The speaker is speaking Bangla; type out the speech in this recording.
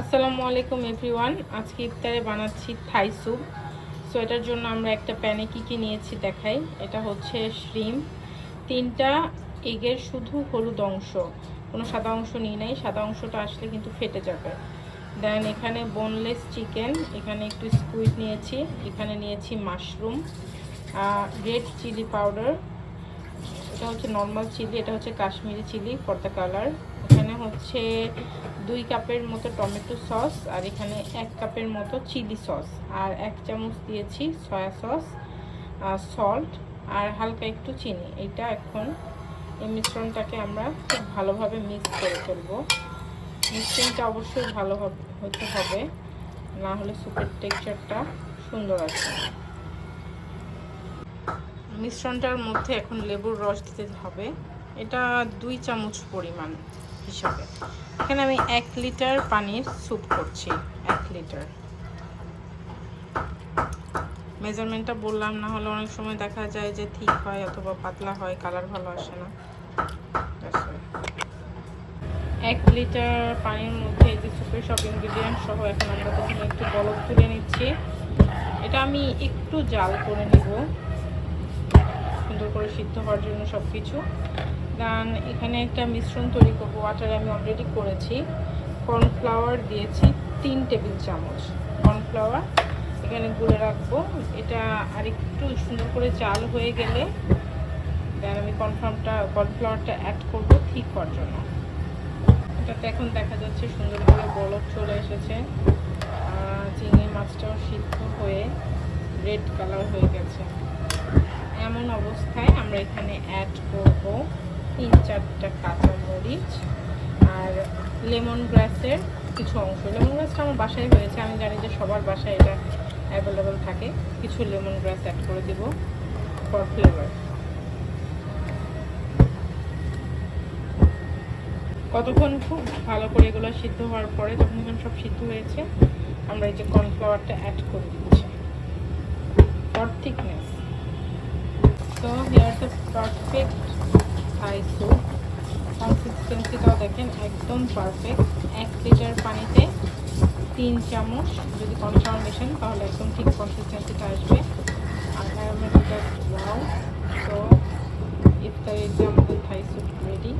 আসসালামু আলাইকুম এভরিওয়ান। আজকে ইফতারে বানাচ্ছি থাই স্যুপ। সো এটার জন্য আমরা একটা প্যানে কী নিয়েছি দেখাই। এটা হচ্ছে শ্রিম্প, 3টা এগের শুধু হলুদ অংশ, কোনো সাদা অংশ নিই নাই, সাদা অংশটা আসলে কিন্তু ফেটে যাবে। দেন এখানে বোনলেস চিকেন, এখানে একটু স্কুইড নিয়েছি, এখানে নিয়েছি মাশরুম, রেড চিলি পাউডার, এটা হচ্ছে নর্মাল চিলি, এটা হচ্ছে Kashmiri chilli for the colour. এখানে হচ্ছে 2 কাপের মতো টমেটো সস, আর এখানে 1 কাপের মতো চিলি সস, আর 1 চামচ দিয়েছি সয়া সস, সল্ট আর হালকা একটু চিনি। এইটা এখন এই মিশ্রণটাকে আমরা খুব ভালোভাবে মিক্স করে ফেলবো। মিক্সিংটা অবশ্যই ভালোভাবে হতে হবে, না হলে স্যুপের টেক্সচারটা সুন্দর আসে। মিশ্রণটার মধ্যে এখন লেবুর রস দিতে হবে, এটা 2 চামচ পরিমাণ হিসাবে। এখানে আমি 1 লিটার পানির স্যুপ করছি, 1 লিটার। মেজারমেন্টটা বললাম, না হলে অনেক সময় দেখা যায় যে ঠিক হয় অথবা পাতলা হয়, কালার ভালো আসে না। 1 লিটার পানির মধ্যে এই যে স্যুপের সব ইনগ্রিডিয়েন্ট সহ এখন আমরা প্রথমে একটু বলক তুলে নিচ্ছি। এটা আমি একটু জাল করে নিব সুন্দর করে সিদ্ধ হওয়ার জন্য সব কিছু। দেন এখানে একটা মিশ্রণ তৈরি করব। ওয়াটার আমি অলরেডি করেছি। কর্নফ্লাওয়ার দিয়েছি 3 টেবিল চামচ কর্নফ্লাওয়ার এখানে গুলে রাখবো। এটা আর একটু সুন্দর করে জাল হয়ে গেলে দেন আমি কর্নফ্লাওয়ারটা অ্যাড করব ঠিক হওয়ার জন্য। এটাতে এখন দেখা যাচ্ছে সুন্দর করে বলক চলে এসেছে, চিংড়ি মাছটাও সিদ্ধ হয়ে রেড কালার হয়ে গেছে। এমন অবস্থায় আমরা এখানে অ্যাড করব 3-4টা কাঁচামরিচ আর লেমন গ্রাসের কিছু অংশ। লেমন গ্রাসটা আমার বাসায় হয়েছে, আমি জানি যে সবার বাসায় এটা অ্যাভেলেবল থাকে। কিছু লেমন গ্রাস অ্যাড করে দিব ফর ফ্লেভার। কতক্ষণ খুব ভালো করে এগুলো সিদ্ধ হওয়ার পরে, যখন সব সিদ্ধ হয়েছে, আমরা এই যে কর্নফ্লাওয়ারটা অ্যাড করে দিচ্ছি for thickness. So here the perfect Thai soup. কনসিস্টেন্সিটাও দেখেন একদম পারফেক্ট। 1 লিটার পানিতে 3 চামচ যদি কর্নফ্লাওয়ার মেশান তাহলে একদম ঠিক কনসিস্টেন্সিটা আসবে। আর অ্যারোমেটিক জাস্ট ওয়াও। সো ইফতারের যে আমাদের থাই স্যুপ রেডি।